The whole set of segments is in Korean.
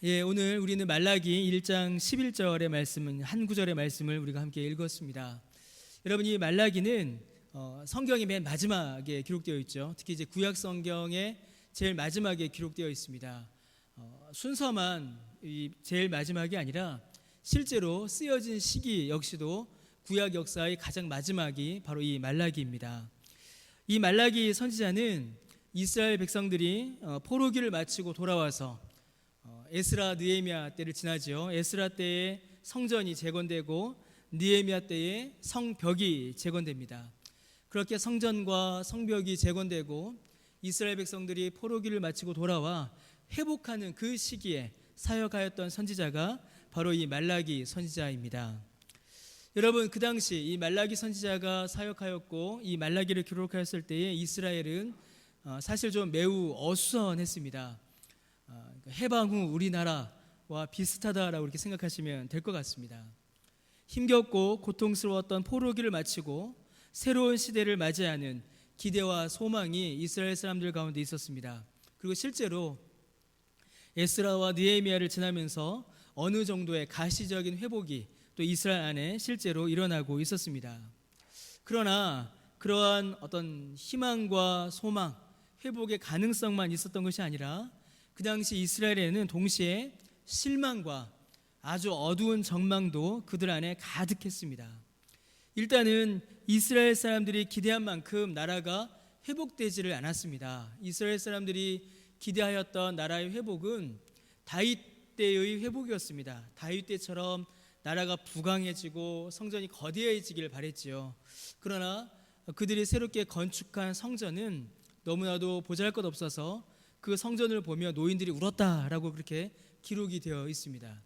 오늘 우리는 말라기 1장 11절의 말씀은 한 구절의 말씀을 우리가 함께 읽었습니다. 여러분, 이 말라기는 성경의 맨 마지막에 기록되어 있죠. 특히 이제 구약 성경의 제일 마지막에 기록되어 있습니다. 순서만 이 제일 마지막이 아니라 실제로 쓰여진 시기 역시도 구약 역사의 가장 마지막이 바로 이 말라기입니다. 이 말라기 선지자는 이스라엘 백성들이 포로기를 마치고 돌아와서 에스라 느헤미야 때를 지나지요. 에스라 때에 성전이 재건되고 느헤미야 때에 성벽이 재건됩니다. 그렇게 성전과 성벽이 재건되고 이스라엘 백성들이 포로기를 마치고 돌아와 회복하는 그 시기에 사역하였던 선지자가 바로 이 말라기 선지자입니다. 여러분, 그 당시 이 말라기 선지자가 사역하였고 이 말라기를 기록하였을 때에 이스라엘은 사실 좀 매우 어수선했습니다. 해방 후 우리나라와 비슷하다라고 이렇게 생각하시면 될 것 같습니다. 힘겹고 고통스러웠던 포로기를 마치고 새로운 시대를 맞이하는 기대와 소망이 이스라엘 사람들 가운데 있었습니다. 그리고 실제로 에스라와 느헤미야를 지나면서 어느 정도의 가시적인 회복이 또 이스라엘 안에 실제로 일어나고 있었습니다. 그러나 그러한 어떤 희망과 소망, 회복의 가능성만 있었던 것이 아니라 그 당시 이스라엘에는 동시에 실망과 아주 어두운 전망도 그들 안에 가득했습니다. 일단은 이스라엘 사람들이 기대한 만큼 나라가 회복되지를 않았습니다. 이스라엘 사람들이 기대하였던 나라의 회복은 다윗 때의 회복이었습니다. 다윗 때처럼 나라가 부강해지고 성전이 거대해지길 바랬지요. 그러나 그들이 새롭게 건축한 성전은 너무나도 보잘것없어서 그 성전을 보며 노인들이 울었다라고 그렇게 기록이 되어 있습니다.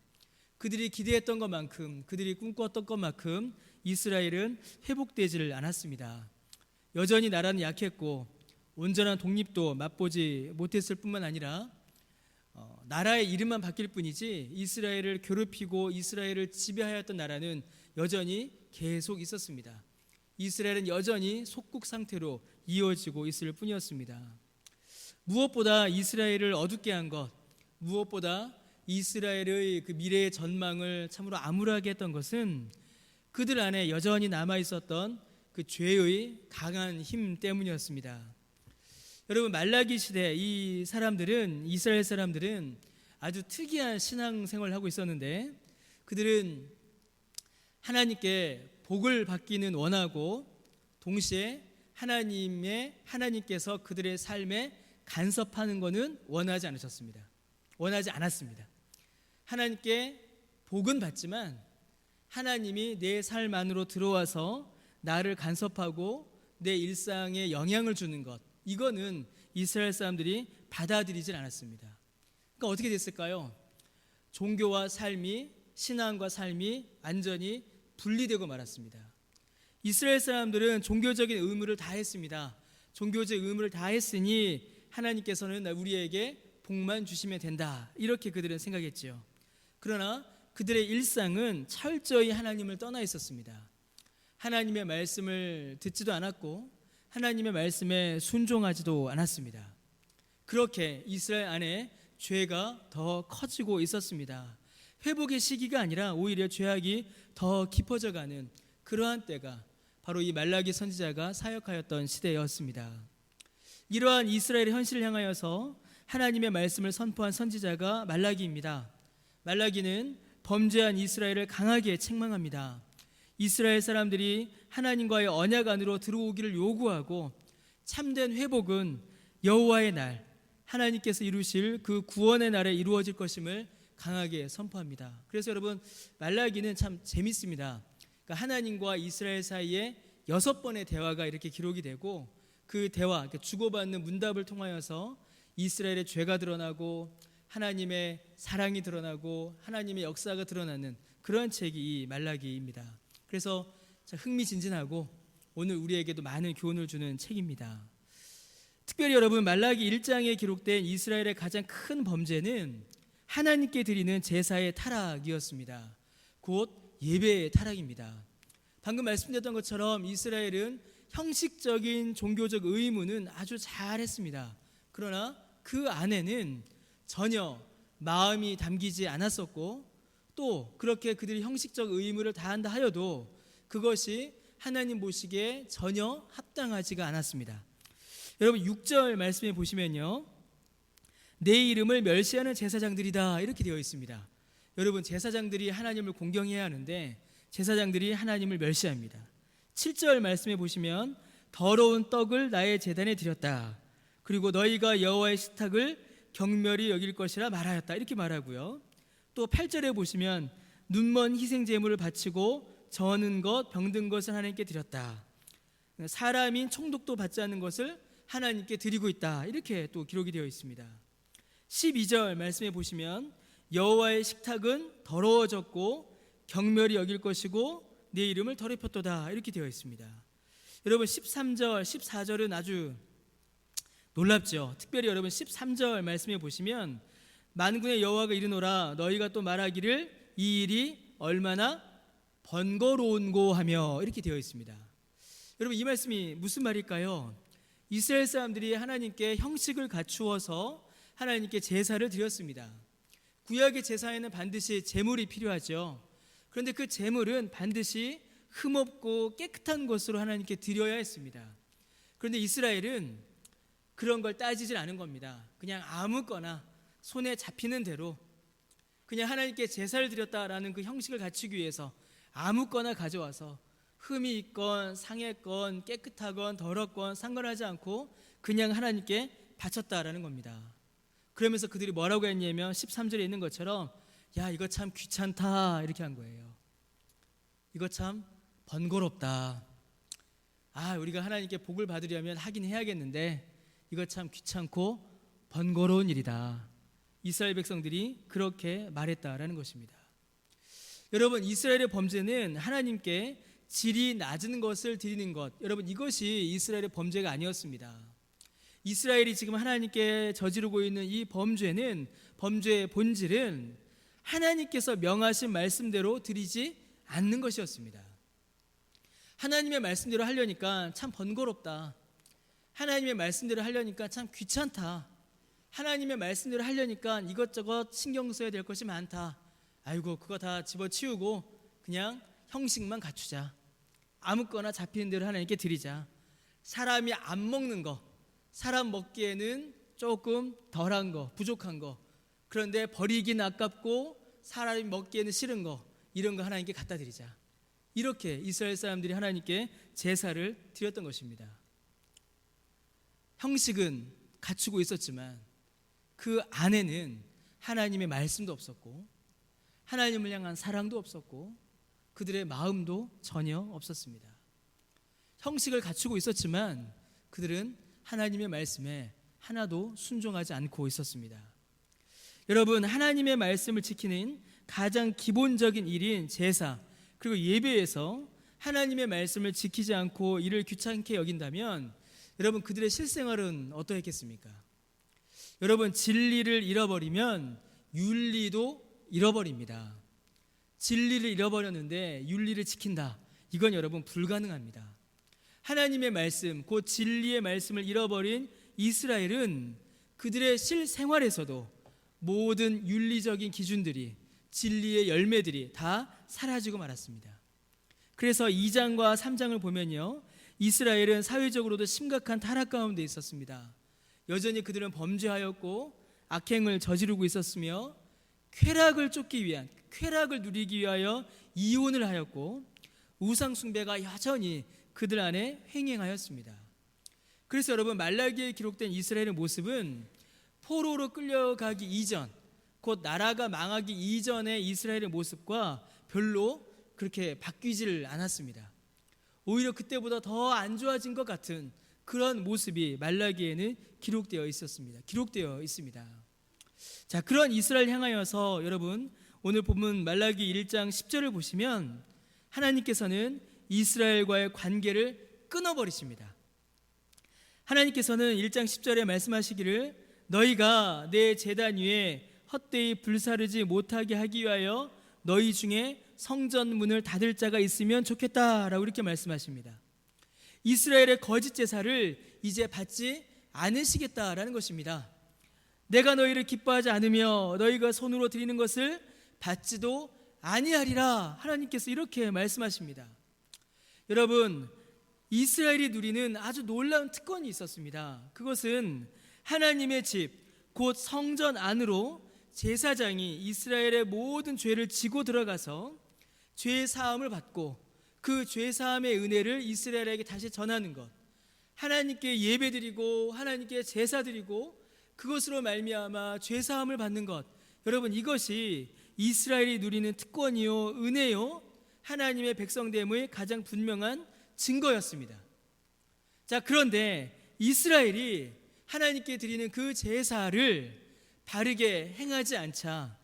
그들이 기대했던 것만큼, 그들이 꿈꿨던 것만큼 이스라엘은 회복되지를 않았습니다. 여전히 나라는 약했고 온전한 독립도 맛보지 못했을 뿐만 아니라 나라의 이름만 바뀔 뿐이지 이스라엘을 괴롭히고 이스라엘을 지배하였던 나라는 여전히 계속 있었습니다. 이스라엘은 여전히 속국 상태로 이어지고 있을 뿐이었습니다. 무엇보다 이스라엘을 어둡게 한 것, 무엇보다 이스라엘의 그 미래의 전망을 참으로 암울하게 했던 것은 그들 안에 여전히 남아있었던 그 죄의 강한 힘 때문이었습니다. 여러분, 말라기 시대 이 사람들은, 이스라엘 사람들은 아주 특이한 신앙생활을 하고 있었는데 그들은 하나님께 복을 받기는 원하고 동시에 하나님께서 그들의 삶에 간섭하는 것은 원하지 않으셨습니다. 원하지 않았습니다. 하나님께 복은 받지만 하나님이 내 삶 안으로 들어와서 나를 간섭하고 내 일상에 영향을 주는 것, 이거는 이스라엘 사람들이 받아들이질 않았습니다. 그러니까 어떻게 됐을까요? 종교와 삶이, 신앙과 삶이 완전히 분리되고 말았습니다. 이스라엘 사람들은 종교적인 의무를 다했습니다. 종교적 의무를 다했으니 하나님께서는 우리에게 복만 주시면 된다, 이렇게 그들은 생각했지요. 그러나 그들의 일상은 철저히 하나님을 떠나 있었습니다. 하나님의 말씀을 듣지도 않았고 하나님의 말씀에 순종하지도 않았습니다. 그렇게 이스라엘 안에 죄가 더 커지고 있었습니다. 회복의 시기가 아니라 오히려 죄악이 더 깊어져가는 그러한 때가 바로 이 말라기 선지자가 사역하였던 시대였습니다. 이러한 이스라엘의 현실을 향하여서 하나님의 말씀을 선포한 선지자가 말라기입니다. 말라기는 범죄한 이스라엘을 강하게 책망합니다. 이스라엘 사람들이 하나님과의 언약 안으로 들어오기를 요구하고 참된 회복은 여호와의 날, 하나님께서 이루실 그 구원의 날에 이루어질 것임을 강하게 선포합니다. 그래서 여러분, 말라기는 참 재밌습니다. 그러니까 하나님과 이스라엘 사이에 6번의 대화가 이렇게 기록이 되고 그 대화, 주고받는 문답을 통하여서 이스라엘의 죄가 드러나고 하나님의 사랑이 드러나고 하나님의 역사가 드러나는 그런 책이 이 말라기입니다. 그래서 흥미진진하고 오늘 우리에게도 많은 교훈을 주는 책입니다. 특별히 여러분, 말라기 1장에 기록된 이스라엘의 가장 큰 범죄는 하나님께 드리는 제사의 타락이었습니다. 곧 예배의 타락입니다. 방금 말씀드렸던 것처럼 이스라엘은 형식적인 종교적 의무는 아주 잘했습니다. 그러나 그 안에는 전혀 마음이 담기지 않았었고, 또 그렇게 그들이 형식적 의무를 다한다 하여도 그것이 하나님 보시기에 전혀 합당하지가 않았습니다. 여러분 6절 말씀에 보시면요, 내 이름을 멸시하는 제사장들이다 이렇게 되어 있습니다. 여러분 제사장들이 하나님을 공경해야 하는데 제사장들이 하나님을 멸시합니다. 7절 말씀에 보시면 더러운 떡을 나의 제단에 드렸다. 그리고 너희가 여호와의 식탁을 경멸히 여길 것이라 말하였다 이렇게 말하고요. 또 8절에 보시면 눈먼 희생 제물을 바치고 저는 것 병든 것을 하나님께 드렸다. 사람인 총독도 받지 않는 것을 하나님께 드리고 있다 이렇게 또 기록이 되어 있습니다. 12절 말씀에 보시면 여호와의 식탁은 더러워졌고 경멸히 여길 것이고 내 이름을 더럽혔도다 이렇게 되어 있습니다. 여러분 13절 14절은 아주 놀랍죠. 특별히 여러분 13절 말씀에 보시면 만군의 여호와가 이르노라 너희가 또 말하기를 이 일이 얼마나 번거로운고 하며 이렇게 되어 있습니다. 여러분 이 말씀이 무슨 말일까요? 이스라엘 사람들이 하나님께 형식을 갖추어서 하나님께 제사를 드렸습니다. 구약의 제사에는 반드시 제물이 필요하죠. 그런데 그 제물은 반드시 흠없고 깨끗한 것으로 하나님께 드려야 했습니다. 그런데 이스라엘은 그런 걸 따지질 않은 겁니다. 그냥 아무거나 손에 잡히는 대로 그냥 하나님께 제사를 드렸다라는 그 형식을 갖추기 위해서 아무거나 가져와서 흠이 있건 상했건 깨끗하건 더럽건 상관하지 않고 그냥 하나님께 바쳤다라는 겁니다. 그러면서 그들이 뭐라고 했냐면 13절에 있는 것처럼 야 이거 참 귀찮다 이렇게 한 거예요. 이거 참 번거롭다. 우리가 하나님께 복을 받으려면 하긴 해야겠는데 이거 참 귀찮고 번거로운 일이다. 이스라엘 백성들이 그렇게 말했다라는 것입니다. 여러분 이스라엘의 범죄는 하나님께 질이 낮은 것을 드리는 것, 여러분 이것이 이스라엘의 범죄가 아니었습니다. 이스라엘이 지금 하나님께 저지르고 있는 이 범죄는, 범죄의 본질은 하나님께서 명하신 말씀대로 드리지 않는 것이었습니다. 하나님의 말씀대로 하려니까 참 번거롭다. 하나님의 말씀대로 하려니까 참 귀찮다. 하나님의 말씀대로 하려니까 이것저것 신경 써야 될 것이 많다. 아이고 그거 다 집어치우고 그냥 형식만 갖추자. 아무거나 잡히는 대로 하나님께 드리자. 사람이 안 먹는 거, 사람 먹기에는 조금 덜한 거, 부족한 거, 그런데 버리긴 아깝고 사람이 먹기에는 싫은 거, 이런 거 하나님께 갖다 드리자. 이렇게 이스라엘 사람들이 하나님께 제사를 드렸던 것입니다. 형식은 갖추고 있었지만 그 안에는 하나님의 말씀도 없었고 하나님을 향한 사랑도 없었고 그들의 마음도 전혀 없었습니다. 형식을 갖추고 있었지만 그들은 하나님의 말씀에 하나도 순종하지 않고 있었습니다. 여러분 하나님의 말씀을 지키는 가장 기본적인 일인 제사 그리고 예배에서 하나님의 말씀을 지키지 않고 이를 귀찮게 여긴다면 여러분 그들의 실생활은 어떠했겠습니까? 여러분 진리를 잃어버리면 윤리도 잃어버립니다. 진리를 잃어버렸는데 윤리를 지킨다, 이건 여러분 불가능합니다. 하나님의 말씀, 곧 진리의 말씀을 잃어버린 이스라엘은 그들의 실생활에서도 모든 윤리적인 기준들이, 진리의 열매들이 다 사라지고 말았습니다. 그래서 2장과 3장을 보면요, 이스라엘은 사회적으로도 심각한 타락 가운데 있었습니다. 여전히 그들은 범죄하였고 악행을 저지르고 있었으며 쾌락을 쫓기 위한, 쾌락을 누리기 위하여 이혼을 하였고 우상 숭배가 여전히 그들 안에 횡행하였습니다. 그래서 여러분 말라기에 기록된 이스라엘의 모습은 포로로 끌려가기 이전, 곧 나라가 망하기 이전의 이스라엘의 모습과 별로 그렇게 바뀌지를 않았습니다. 오히려 그때보다 더 안 좋아진 것 같은 그런 모습이 말라기에는 기록되어 있습니다. 자, 그런 이스라엘 향하여서 여러분 오늘 본문 말라기 1장 10절을 보시면 하나님께서는 이스라엘과의 관계를 끊어버리십니다. 하나님께서는 1장 10절에 말씀하시기를 너희가 내 제단 위에 헛되이 불사르지 못하게 하기 위하여 너희 중에 성전 문을 닫을 자가 있으면 좋겠다라고 이렇게 말씀하십니다. 이스라엘의 거짓 제사를 이제 받지 않으시겠다라는 것입니다. 내가 너희를 기뻐하지 않으며 너희가 손으로 드리는 것을 받지도 아니하리라. 하나님께서 이렇게 말씀하십니다. 여러분, 이스라엘이 누리는 아주 놀라운 특권이 있었습니다. 그것은 하나님의 집, 곧 성전 안으로 제사장이 이스라엘의 모든 죄를 지고 들어가서 죄 사함을 받고 그 죄 사함의 은혜를 이스라엘에게 다시 전하는 것, 하나님께 예배드리고 하나님께 제사드리고 그것으로 말미암아 죄 사함을 받는 것, 여러분, 이것이 이스라엘이 누리는 특권이요 은혜요 하나님의 백성됨의 가장 분명한 증거였습니다. 자, 그런데 이스라엘이 하나님께 드리는 그 제사를 바르게 행하지 않자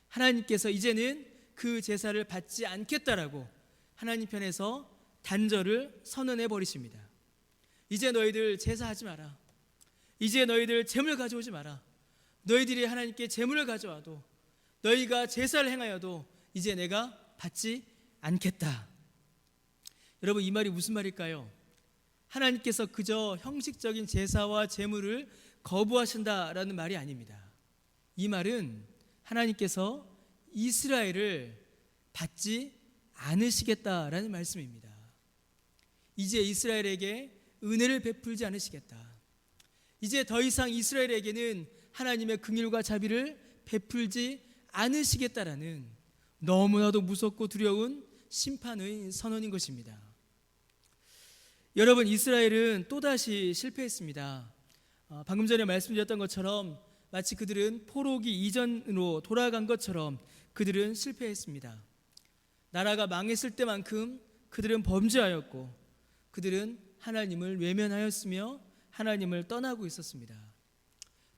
하나님께서 이제는 그 제사를 받지 않겠다라고 하나님 편에서 단절을 선언해 버리십니다. 이제 너희들 제사하지 마라. 이제 너희들 제물 가져오지 마라. 너희들이 하나님께 제물을 가져와도 너희가 제사를 행하여도 이제 내가 받지 않겠다. 여러분, 이 말이 무슨 말일까요? 하나님께서 그저 형식적인 제사와 제물을 거부하신다라는 말이 아닙니다. 이 말은 하나님께서 이스라엘을 받지 않으시겠다라는 말씀입니다. 이제 이스라엘에게 은혜를 베풀지 않으시겠다. 이제 더 이상 이스라엘에게는 하나님의 긍휼과 자비를 베풀지 않으시겠다라는 너무나도 무섭고 두려운 심판의 선언인 것입니다. 여러분, 이스라엘은 또다시 실패했습니다. 방금 전에 말씀드렸던 것처럼 마치 그들은 포로기 이전으로 돌아간 것처럼 그들은 실패했습니다. 나라가 망했을 때만큼 그들은 범죄하였고 그들은 하나님을 외면하였으며 하나님을 떠나고 있었습니다.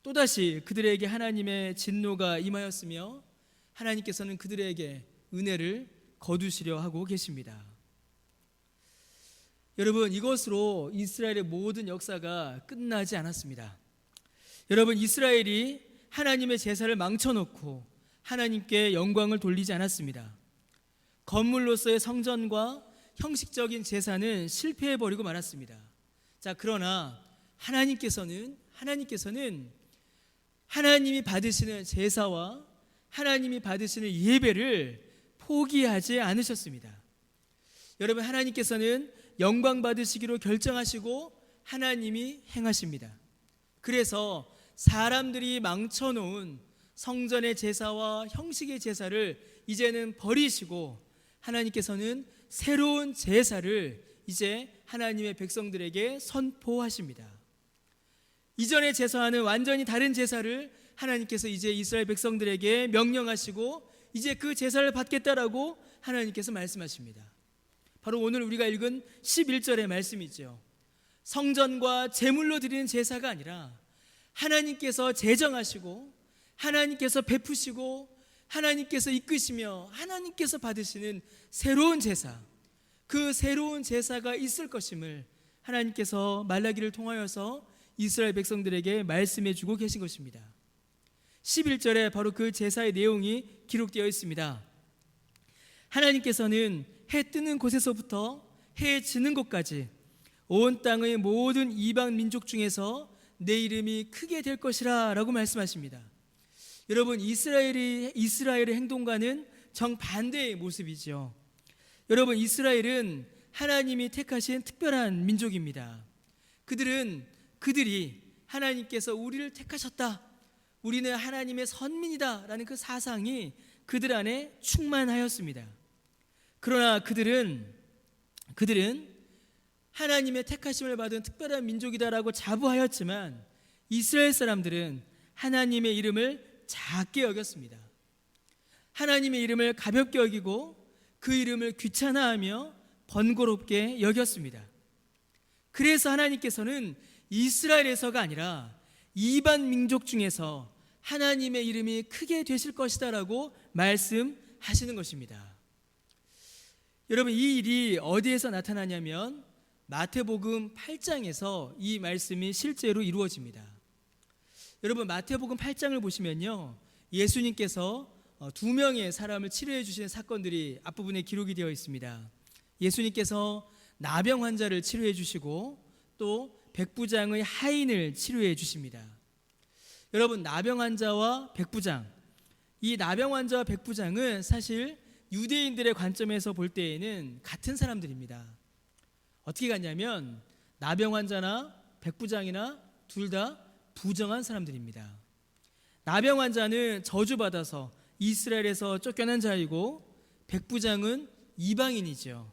또다시 그들에게 하나님의 진노가 임하였으며 하나님께서는 그들에게 은혜를 거두시려 하고 계십니다. 여러분, 이것으로 이스라엘의 모든 역사가 끝나지 않았습니다. 여러분, 이스라엘이 하나님의 제사를 망쳐놓고 하나님께 영광을 돌리지 않았습니다. 건물로서의 성전과 형식적인 제사는 실패해버리고 말았습니다. 자, 그러나 하나님께서는 하나님이 받으시는 제사와 하나님이 받으시는 예배를 포기하지 않으셨습니다. 여러분, 하나님께서는 영광 받으시기로 결정하시고 하나님이 행하십니다. 그래서 사람들이 망쳐놓은 성전의 제사와 형식의 제사를 이제는 버리시고 하나님께서는 새로운 제사를 이제 하나님의 백성들에게 선포하십니다. 이전의 제사와는 완전히 다른 제사를 하나님께서 이제 이스라엘 백성들에게 명령하시고 이제 그 제사를 받겠다라고 하나님께서 말씀하십니다. 바로 오늘 우리가 읽은 11절의 말씀이죠. 성전과 제물로 드리는 제사가 아니라 하나님께서 제정하시고 하나님께서 베푸시고 하나님께서 이끄시며 하나님께서 받으시는 새로운 제사, 그 새로운 제사가 있을 것임을 하나님께서 말라기를 통하여서 이스라엘 백성들에게 말씀해 주고 계신 것입니다. 11절에 바로 그 제사의 내용이 기록되어 있습니다. 하나님께서는 해 뜨는 곳에서부터 해 지는 곳까지 온 땅의 모든 이방 민족 중에서 내 이름이 크게 될 것이라 라고 말씀하십니다. 여러분, 이스라엘의 행동과는 정반대의 모습이죠. 여러분, 이스라엘은 하나님이 택하신 특별한 민족입니다. 그들이 하나님께서 우리를 택하셨다, 우리는 하나님의 선민이다 라는 그 사상이 그들 안에 충만하였습니다. 그러나 그들은 하나님의 택하심을 받은 특별한 민족이다라고 자부하였지만 이스라엘 사람들은 하나님의 이름을 작게 여겼습니다. 하나님의 이름을 가볍게 여기고 그 이름을 귀찮아하며 번거롭게 여겼습니다. 그래서 하나님께서는 이스라엘에서가 아니라 이방 민족 중에서 하나님의 이름이 크게 되실 것이다 라고 말씀하시는 것입니다. 여러분, 이 일이 어디에서 나타나냐면 마태복음 8장에서 이 말씀이 실제로 이루어집니다. 여러분, 마태복음 8장을 보시면요, 예수님께서 2명의 사람을 치료해 주시는 사건들이 앞부분에 기록이 되어 있습니다. 예수님께서 나병 환자를 치료해 주시고 또 백부장의 하인을 치료해 주십니다. 여러분, 나병 환자와 백부장, 이 나병 환자와 백부장은 사실 유대인들의 관점에서 볼 때에는 같은 사람들입니다. 어떻게 같냐면 나병 환자나 백부장이나 둘 다 부정한 사람들입니다. 나병 환자는 저주받아서 이스라엘에서 쫓겨난 자이고, 백부장은 이방인이죠.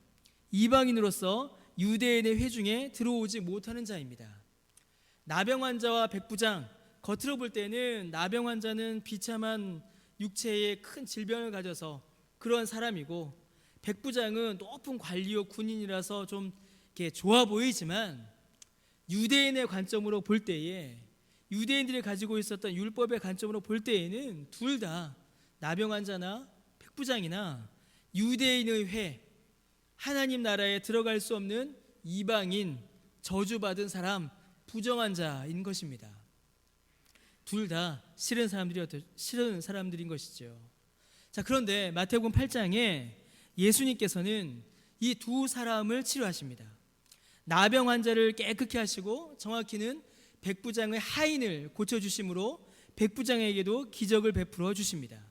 이방인으로서 유대인의 회중에 들어오지 못하는 자입니다. 나병 환자와 백부장, 겉으로 볼 때는 나병 환자는 비참한 육체에 큰 질병을 가져서 그런 사람이고, 백부장은 높은 관리요 군인이라서 좀 이렇게 좋아 보이지만, 유대인의 관점으로 볼 때에, 유대인들이 가지고 있었던 율법의 관점으로 볼 때에는 둘 다 나병 환자나 백부장이나 유대인의 회, 하나님 나라에 들어갈 수 없는 이방인, 저주받은 사람, 부정한 자인 것입니다. 둘 다 싫은 사람들인 것이죠. 자, 그런데 마태복음 8장에 예수님께서는 이 두 사람을 치료하십니다. 나병 환자를 깨끗게 하시고, 정확히는 백부장의 하인을 고쳐주심으로 백부장에게도 기적을 베풀어 주십니다.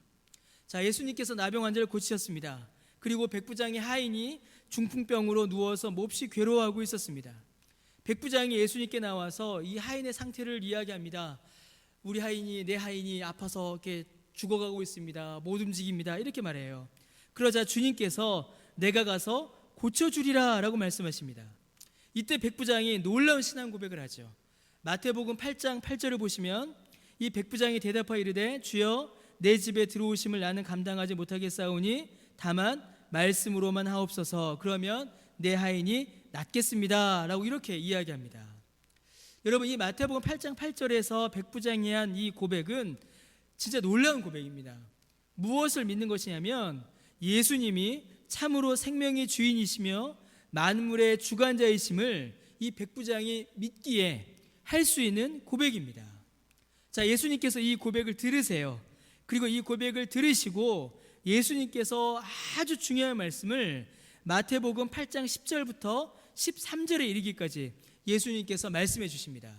자, 예수님께서 나병 환자를 고치셨습니다. 그리고 백부장의 하인이 중풍병으로 누워서 몹시 괴로워하고 있었습니다. 백부장이 예수님께 나와서 이 하인의 상태를 이야기합니다. 우리 하인이, 내 하인이 아파서 이렇게 죽어가고 있습니다. 못 움직입니다. 이렇게 말해요. 그러자 주님께서 내가 가서 고쳐주리라 라고 말씀하십니다. 이때 백부장이 놀라운 신앙 고백을 하죠. 마태복음 8장 8절을 보시면 이 백부장이 대답하여 이르되 주여 내 집에 들어오심을 나는 감당하지 못하겠사오니 다만 말씀으로만 하옵소서. 그러면 내 하인이 낫겠습니다 라고 이렇게 이야기합니다. 여러분, 이 마태복음 8장 8절에서 백부장이 한 이 고백은 진짜 놀라운 고백입니다. 무엇을 믿는 것이냐면 예수님이 참으로 생명의 주인이시며 만물의 주관자이심을 이 백부장이 믿기에 할 수 있는 고백입니다. 자, 예수님께서 이 고백을 들으세요. 그리고 이 고백을 들으시고 예수님께서 아주 중요한 말씀을 마태복음 8장 10절부터 13절에 이르기까지 예수님께서 말씀해 주십니다.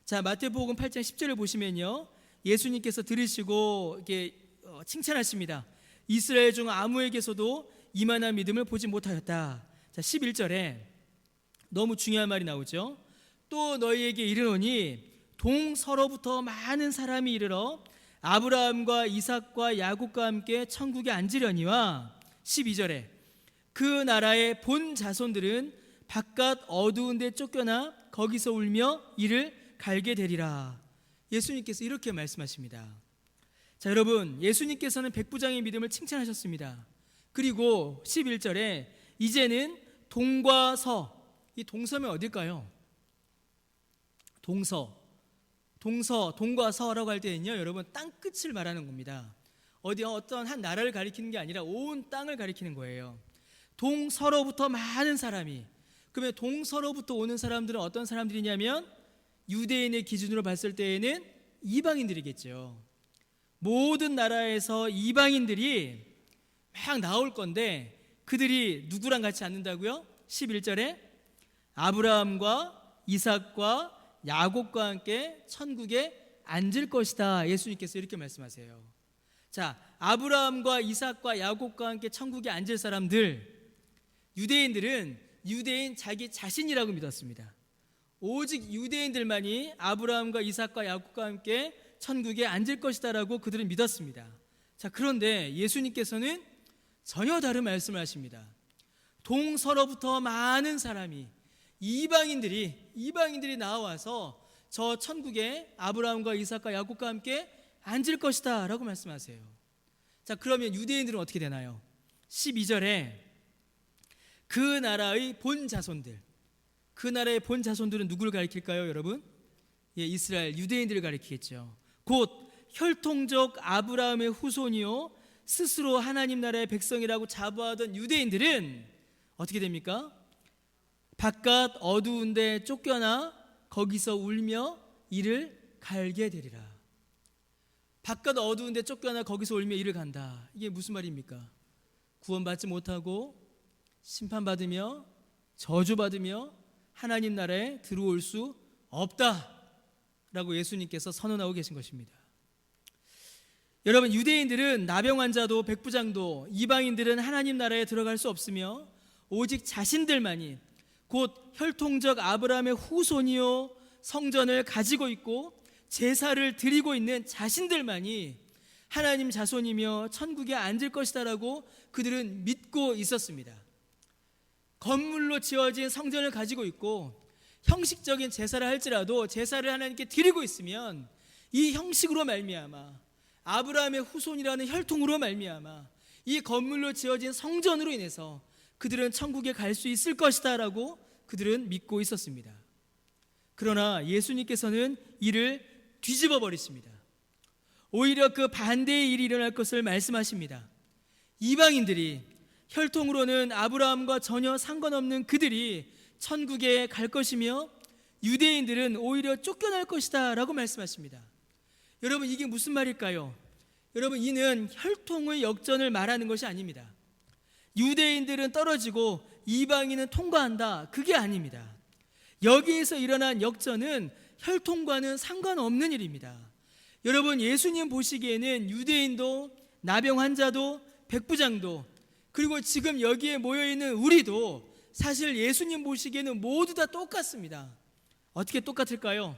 자, 마태복음 8장 10절을 보시면요, 예수님께서 들으시고 이렇게 칭찬하십니다. 이스라엘 중 아무에게서도 이만한 믿음을 보지 못하였다. 자, 11절에 너무 중요한 말이 나오죠. 또 너희에게 이르노니 동서로부터 많은 사람이 이르러 아브라함과 이삭과 야곱과 함께 천국에 앉으려니와, 12절에 그 나라의 본 자손들은 바깥 어두운 데 쫓겨나 거기서 울며 이를 갈게 되리라. 예수님께서 이렇게 말씀하십니다. 자, 여러분, 예수님께서는 백부장의 믿음을 칭찬하셨습니다. 그리고 11절에 이제는 동과 서, 이 동서면 어딜까요? 동과 서라고 할 때는요, 여러분, 땅끝을 말하는 겁니다. 어떤 한 나라를 가리키는 게 아니라 온 땅을 가리키는 거예요. 동서로부터 많은 사람이, 그러면 동서로부터 오는 사람들은 어떤 사람들이냐면 유대인의 기준으로 봤을 때에는 이방인들이겠죠. 모든 나라에서 이방인들이 막 나올 건데 그들이 누구랑 같이 앉는다고요? 11절에 아브라함과 이삭과 야곱과 함께 천국에 앉을 것이다. 예수님께서 이렇게 말씀하세요. 자, 아브라함과 이삭과 야곱과 함께 천국에 앉을 사람들, 유대인들은 유대인 자기 자신이라고 믿었습니다. 오직 유대인들만이 아브라함과 이삭과 야곱과 함께 천국에 앉을 것이다라고 그들은 믿었습니다. 자, 그런데 예수님께서는 전혀 다른 말씀을 하십니다. 동서로부터 많은 사람이, 이방인들이 나와서 저 천국에 아브라함과 이삭과 야곱과 함께 앉을 것이다 라고 말씀하세요. 자, 그러면 유대인들은 어떻게 되나요? 12절에 그 나라의 본 자손들, 그 나라의 본 자손들은 누구를 가리킬까요, 여러분? 예, 이스라엘 유대인들을 가리키겠죠. 곧 혈통적 아브라함의 후손이요 스스로 하나님 나라의 백성이라고 자부하던 유대인들은 어떻게 됩니까? 바깥 어두운 데 쫓겨나 거기서 울며 이를 갈게 되리라. 바깥 어두운 데 쫓겨나 거기서 울며 이를 간다. 이게 무슨 말입니까? 구원받지 못하고 심판받으며 저주받으며 하나님 나라에 들어올 수 없다. 라고 예수님께서 선언하고 계신 것입니다. 여러분, 유대인들은 나병 환자도 백부장도 이방인들은 하나님 나라에 들어갈 수 없으며 오직 자신들만이 곧 혈통적 아브라함의 후손이요 성전을 가지고 있고 제사를 드리고 있는 자신들만이 하나님 자손이며 천국에 앉을 것이다라고 그들은 믿고 있었습니다. 건물로 지어진 성전을 가지고 있고 형식적인 제사를 할지라도 제사를 하나님께 드리고 있으면 이 형식으로 말미암아 아브라함의 후손이라는 혈통으로 말미암아 이 건물로 지어진 성전으로 인해서 그들은 천국에 갈 수 있을 것이다 라고 그들은 믿고 있었습니다. 그러나 예수님께서는 이를 뒤집어 버리십니다. 오히려 그 반대의 일이 일어날 것을 말씀하십니다. 이방인들이 혈통으로는 아브라함과 전혀 상관없는 그들이 천국에 갈 것이며 유대인들은 오히려 쫓겨날 것이다 라고 말씀하십니다. 여러분, 이게 무슨 말일까요? 여러분, 이는 혈통의 역전을 말하는 것이 아닙니다. 유대인들은 떨어지고 이방인은 통과한다, 그게 아닙니다. 여기에서 일어난 역전은 혈통과는 상관없는 일입니다. 여러분, 예수님 보시기에는 유대인도 나병 환자도 백부장도 그리고 지금 여기에 모여있는 우리도 사실 예수님 보시기에는 모두 다 똑같습니다. 어떻게 똑같을까요?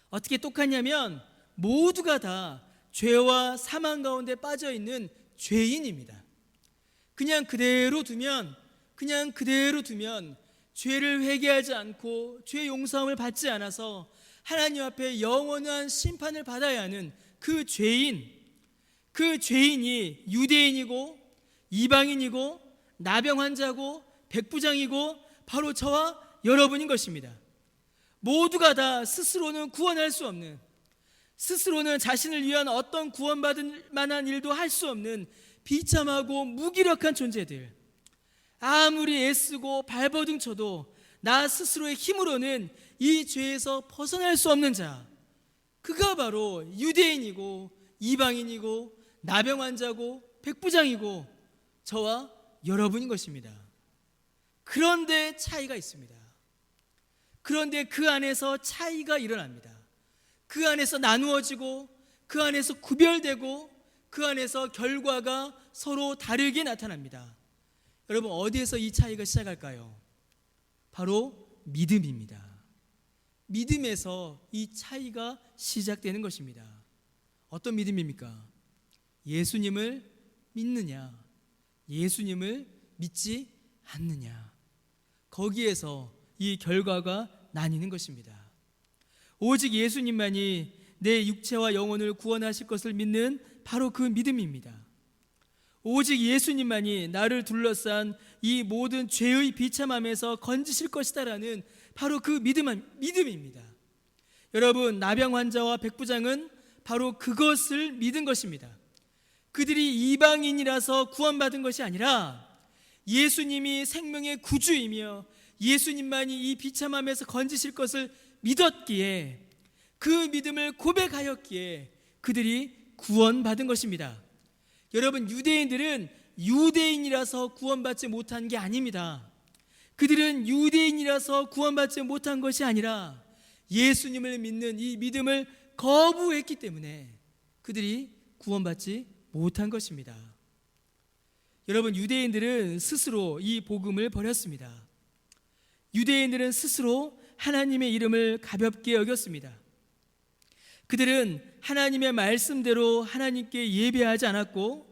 어떻게 똑같냐면 모두가 다 죄와 사망 가운데 빠져있는 죄인입니다. 그냥 그대로 두면 죄를 회개하지 않고 죄 용서함을 받지 않아서 하나님 앞에 영원한 심판을 받아야 하는 그 죄인이 유대인이고 이방인이고 나병 환자고 백부장이고 바로 저와 여러분인 것입니다. 모두가 다 스스로는 구원할 수 없는, 스스로는 자신을 위한 어떤 구원받을 만한 일도 할 수 없는 비참하고 무기력한 존재들, 아무리 애쓰고 발버둥 쳐도 나 스스로의 힘으로는 이 죄에서 벗어날 수 없는 자, 그가 바로 유대인이고 이방인이고 나병 환자고 백부장이고 저와 여러분인 것입니다. 그런데 차이가 있습니다. 그런데 그 안에서 차이가 일어납니다. 그 안에서 나누어지고 그 안에서 구별되고 그 안에서 결과가 서로 다르게 나타납니다. 여러분, 어디에서 이 차이가 시작할까요? 바로 믿음입니다. 믿음에서 이 차이가 시작되는 것입니다. 어떤 믿음입니까? 예수님을 믿느냐, 예수님을 믿지 않느냐, 거기에서 이 결과가 나뉘는 것입니다. 오직 예수님만이 내 육체와 영혼을 구원하실 것을 믿는 바로 그 믿음입니다. 오직 예수님만이 나를 둘러싼 이 모든 죄의 비참함에서 건지실 것이다라는 바로 그 믿음입니다. 여러분, 나병 환자와 백부장은 바로 그것을 믿은 것입니다. 그들이 이방인이라서 구원받은 것이 아니라 예수님이 생명의 구주이며 예수님만이 이 비참함에서 건지실 것을 믿었기에, 그 믿음을 고백하였기에 그들이 구원받은 것입니다. 여러분, 유대인들은 유대인이라서 구원받지 못한 게 아닙니다. 그들은 유대인이라서 구원받지 못한 것이 아니라 예수님을 믿는 이 믿음을 거부했기 때문에 그들이 구원받지 못한 것입니다. 여러분, 유대인들은 스스로 이 복음을 버렸습니다. 유대인들은 스스로 하나님의 이름을 가볍게 여겼습니다. 그들은 하나님의 말씀대로 하나님께 예배하지 않았고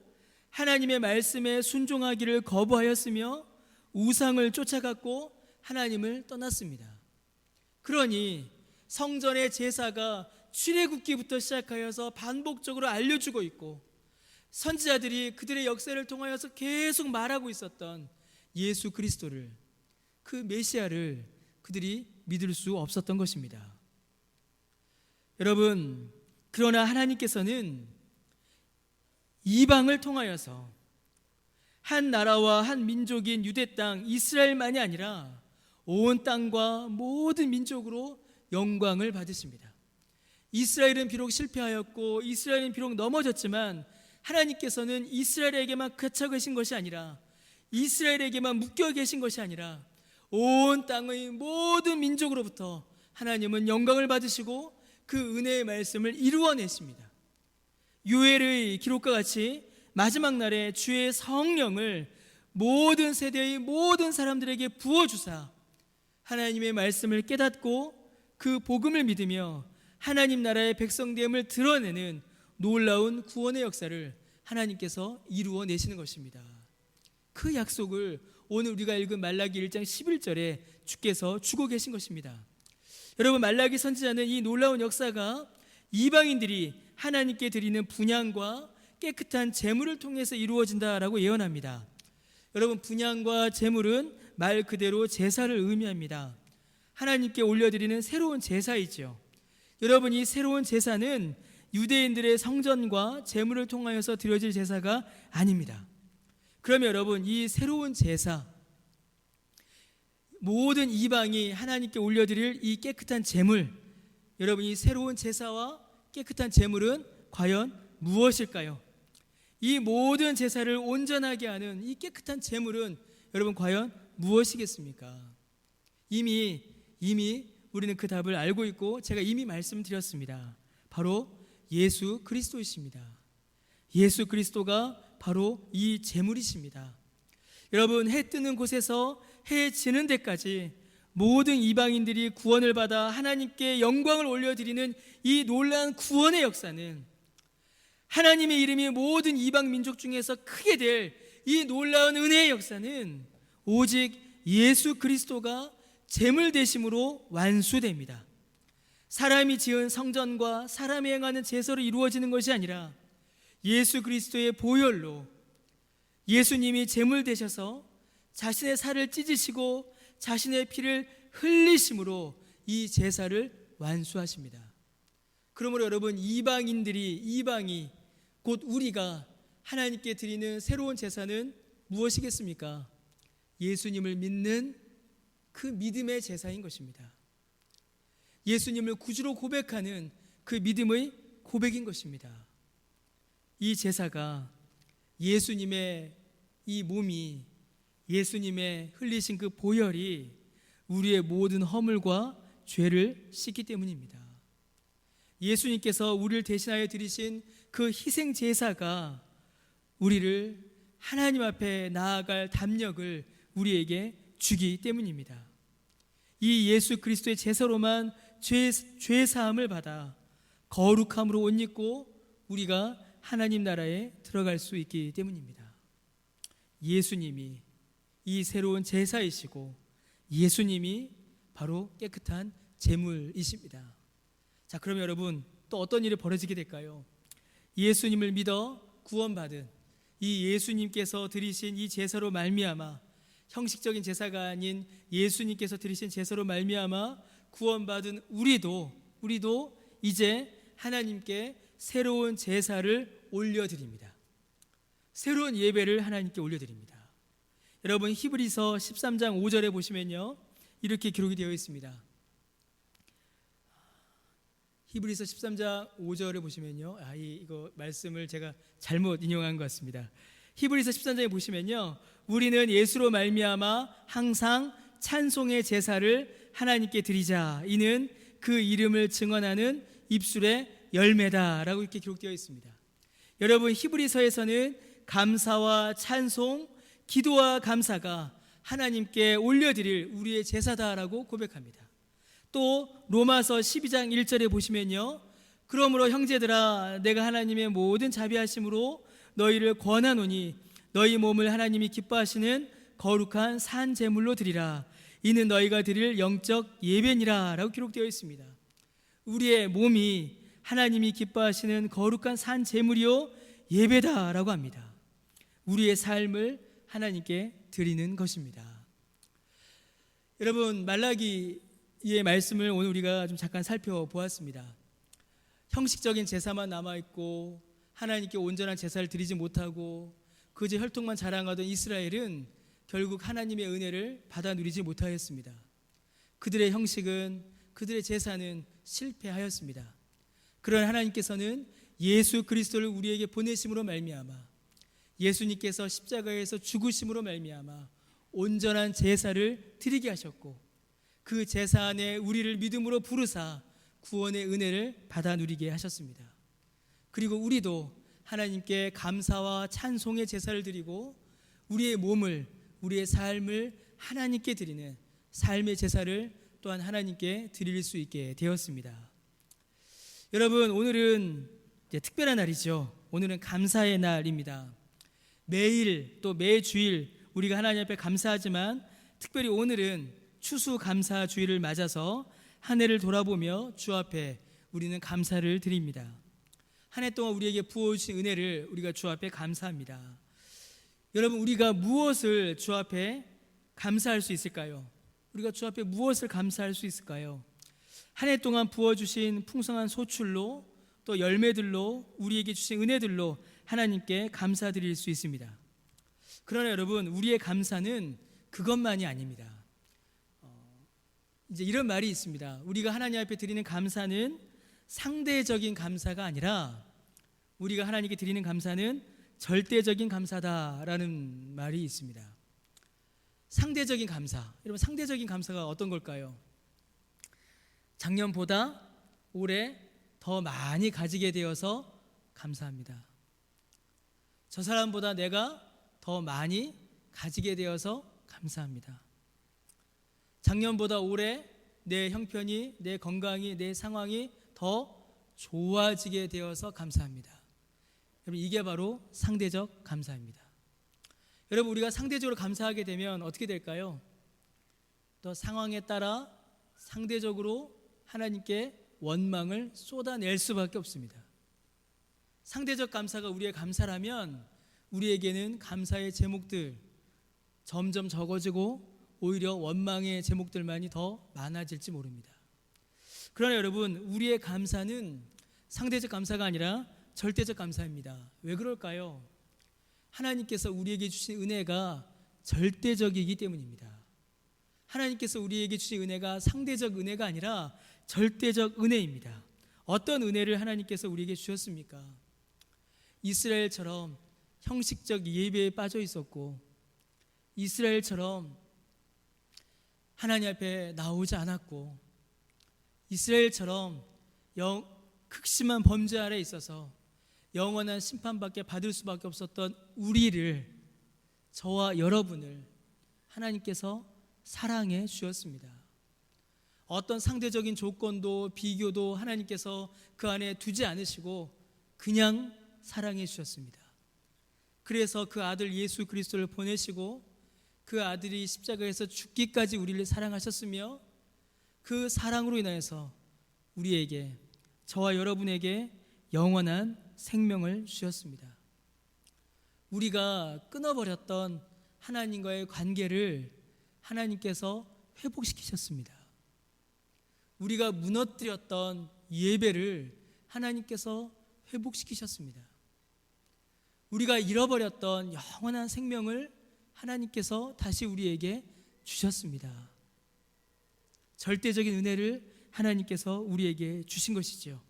하나님의 말씀에 순종하기를 거부하였으며 우상을 쫓아갔고 하나님을 떠났습니다. 그러니 성전의 제사가 출애굽기부터 시작하여서 반복적으로 알려주고 있고 선지자들이 그들의 역사를 통하여서 계속 말하고 있었던 예수 그리스도를, 그 메시아를 그들이 믿을 수 없었던 것입니다. 여러분, 그러나 하나님께서는 이방을 통하여서 한 나라와 한 민족인 유대 땅 이스라엘만이 아니라 온 땅과 모든 민족으로 영광을 받으십니다. 이스라엘은 비록 실패하였고 이스라엘은 비록 넘어졌지만 하나님께서는 이스라엘에게만 갇혀 계신 것이 아니라, 이스라엘에게만 묶여 계신 것이 아니라 온 땅의 모든 민족으로부터 하나님은 영광을 받으시고 그 은혜의 말씀을 이루어내십니다. 요엘의 기록과 같이 마지막 날에 주의 성령을 모든 세대의 모든 사람들에게 부어주사 하나님의 말씀을 깨닫고 그 복음을 믿으며 하나님 나라의 백성됨을 드러내는 놀라운 구원의 역사를 하나님께서 이루어내시는 것입니다. 그 약속을 오늘 우리가 읽은 말라기 1장 11절에 주께서 주고 계신 것입니다. 여러분, 말라기 선지자는 이 놀라운 역사가 이방인들이 하나님께 드리는 분향과 깨끗한 제물을 통해서 이루어진다라고 예언합니다. 여러분, 분향과 제물은 말 그대로 제사를 의미합니다. 하나님께 올려드리는 새로운 제사이죠. 여러분, 이 새로운 제사는 유대인들의 성전과 제물을 통하여서 드려질 제사가 아닙니다. 그러면 여러분, 이 새로운 제사, 모든 이방이 하나님께 올려드릴 이 깨끗한 제물, 여러분, 이 새로운 제사와 깨끗한 제물은 과연 무엇일까요? 이 모든 제사를 온전하게 하는 이 깨끗한 제물은 여러분 과연 무엇이겠습니까? 이미 우리는 그 답을 알고 있고 제가 이미 말씀드렸습니다. 바로 예수 그리스도이십니다. 예수 그리스도가 바로 이 제물이십니다. 여러분, 해 뜨는 곳에서 해 지는 데까지 모든 이방인들이 구원을 받아 하나님께 영광을 올려드리는 이 놀라운 구원의 역사는, 하나님의 이름이 모든 이방 민족 중에서 크게 될 이 놀라운 은혜의 역사는 오직 예수 그리스도가 제물 되심으로 완수됩니다. 사람이 지은 성전과 사람이 행하는 제사로 이루어지는 것이 아니라 예수 그리스도의 보혈로 예수님이 제물 되셔서 자신의 살을 찢으시고 자신의 피를 흘리심으로 이 제사를 완수하십니다. 그러므로 여러분, 이방이 곧 우리가 하나님께 드리는 새로운 제사는 무엇이겠습니까? 예수님을 믿는 그 믿음의 제사인 것입니다. 예수님을 구주로 고백하는 그 믿음의 고백인 것입니다. 이 제사가 예수님의 이 몸이, 예수님의 흘리신 그 보혈이 우리의 모든 허물과 죄를 씻기 때문입니다. 예수님께서 우리를 대신하여 드리신 그 희생 제사가 우리를 하나님 앞에 나아갈 담력을 우리에게 주기 때문입니다. 이 예수 그리스도의 제사로만 죄 사함을 받아 거룩함으로 옷 입고 우리가 하나님 나라에 들어갈 수 있기 때문입니다. 예수님이 이 새로운 제사이시고 예수님이 바로 깨끗한 제물이십니다. 자, 그러면 여러분, 또 어떤 일이 벌어지게 될까요? 예수님을 믿어 구원받은 이 예수님께서 드리신 이 제사로 말미암아, 형식적인 제사가 아닌 예수님께서 드리신 제사로 말미암아 구원받은 우리도 이제 하나님께 새로운 제사를 올려드립니다. 새로운 예배를 하나님께 올려드립니다. 여러분, 히브리서 13장 5절에 보시면요, 이렇게 기록이 되어 있습니다. 히브리서 13장 5절에 보시면요, 이거 말씀을 제가 잘못 인용한 것 같습니다. 히브리서 13장에 보시면요, 우리는 예수로 말미암아 항상 찬송의 제사를 하나님께 드리자. 이는 그 이름을 증언하는 입술의 열매다라고 이렇게 기록되어 있습니다. 여러분, 히브리서에서는 감사와 찬송, 기도와 감사가 하나님께 올려드릴 우리의 제사다라고 고백합니다. 또 로마서 12장 1절에 보시면요, 그러므로 형제들아, 내가 하나님의 모든 자비하심으로 너희를 권하노니 너희 몸을 하나님이 기뻐하시는 거룩한 산 제물로 드리라. 이는 너희가 드릴 영적 예배니라 라고 기록되어 있습니다. 우리의 몸이 하나님이 기뻐하시는 거룩한 산 제물이요 예배다라고 합니다. 우리의 삶을 하나님께 드리는 것입니다. 여러분, 말라기의 말씀을 오늘 우리가 좀 잠깐 살펴보았습니다. 형식적인 제사만 남아있고 하나님께 온전한 제사를 드리지 못하고 그저 혈통만 자랑하던 이스라엘은 결국 하나님의 은혜를 받아 누리지 못하였습니다. 그들의 형식은, 그들의 제사는 실패하였습니다. 그러나 하나님께서는 예수 그리스도를 우리에게 보내심으로 말미암아, 예수님께서 십자가에서 죽으심으로 말미암아 온전한 제사를 드리게 하셨고, 그 제사 안에 우리를 믿음으로 부르사 구원의 은혜를 받아 누리게 하셨습니다. 그리고 우리도 하나님께 감사와 찬송의 제사를 드리고 우리의 몸을, 우리의 삶을 하나님께 드리는 삶의 제사를 또한 하나님께 드릴 수 있게 되었습니다. 여러분, 오늘은 특별한 날이죠. 오늘은 감사의 날입니다. 매일 또 매주일 우리가 하나님 앞에 감사하지만 특별히 오늘은 추수감사주일을 맞아서 한 해를 돌아보며 주 앞에 우리는 감사를 드립니다. 한 해 동안 우리에게 부어주신 은혜를 우리가 주 앞에 감사합니다. 여러분, 우리가 무엇을 주 앞에 감사할 수 있을까요? 우리가 주 앞에 무엇을 감사할 수 있을까요? 한 해 동안 부어주신 풍성한 소출로 또 열매들로 우리에게 주신 은혜들로 하나님께 감사드릴 수 있습니다. 그러나 여러분, 우리의 감사는 그것만이 아닙니다. 이제 이런 말이 있습니다. 우리가 하나님 앞에 드리는 감사는 상대적인 감사가 아니라 우리가 하나님께 드리는 감사는 절대적인 감사다라는 말이 있습니다. 상대적인 감사. 여러분, 상대적인 감사가 어떤 걸까요? 작년보다 올해 더 많이 가지게 되어서 감사합니다. 저 사람보다 내가 더 많이 가지게 되어서 감사합니다. 작년보다 올해 내 형편이, 내 건강이, 내 상황이 더 좋아지게 되어서 감사합니다. 여러분, 이게 바로 상대적 감사입니다. 여러분, 우리가 상대적으로 감사하게 되면 어떻게 될까요? 또 상황에 따라 상대적으로 하나님께 원망을 쏟아낼 수밖에 없습니다. 상대적 감사가 우리의 감사라면 우리에게는 감사의 제목들 점점 적어지고 오히려 원망의 제목들만이 더 많아질지 모릅니다. 그러나 여러분, 우리의 감사는 상대적 감사가 아니라 절대적 감사입니다. 왜 그럴까요? 하나님께서 우리에게 주신 은혜가 절대적이기 때문입니다. 하나님께서 우리에게 주신 은혜가 상대적 은혜가 아니라 절대적 은혜입니다. 어떤 은혜를 하나님께서 우리에게 주셨습니까? 이스라엘처럼 형식적 예배에 빠져 있었고, 이스라엘처럼 하나님 앞에 나오지 않았고, 이스라엘처럼 극심한 범죄 아래 있어서 영원한 심판밖에 받을 수밖에 없었던 우리를, 저와 여러분을 하나님께서 사랑해 주셨습니다. 어떤 상대적인 조건도 비교도 하나님께서 그 안에 두지 않으시고 그냥 사랑해 주셨습니다. 그래서 그 아들 예수 그리스도를 보내시고 그 아들이 십자가에서 죽기까지 우리를 사랑하셨으며 그 사랑으로 인하여서 우리에게, 저와 여러분에게 영원한 생명을 주셨습니다. 우리가 끊어버렸던 하나님과의 관계를 하나님께서 회복시키셨습니다. 우리가 무너뜨렸던 예배를 하나님께서 회복시키셨습니다. 우리가 잃어버렸던 영원한 생명을 하나님께서 다시 우리에게 주셨습니다. 절대적인 은혜를 하나님께서 우리에게 주신 것이죠.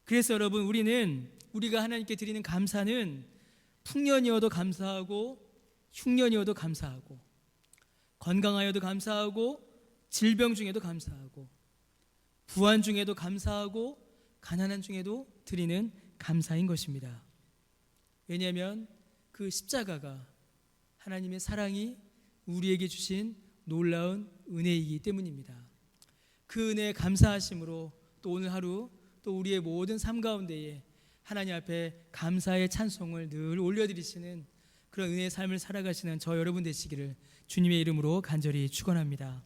그래서 여러분, 우리가 하나님께 드리는 감사는 풍년이어도 감사하고 흉년이어도 감사하고 건강하여도 감사하고 질병 중에도 감사하고 부한 중에도 감사하고 가난한 중에도 드리는 감사인 것입니다. 왜냐하면 그 십자가가 하나님의 사랑이 우리에게 주신 놀라운 은혜이기 때문입니다. 그 은혜에 감사하심으로 또 오늘 하루 또 우리의 모든 삶 가운데에 하나님 앞에 감사의 찬송을 늘 올려드리시는 그런 은혜의 삶을 살아가시는 저 여러분 되시기를 주님의 이름으로 간절히 축원합니다.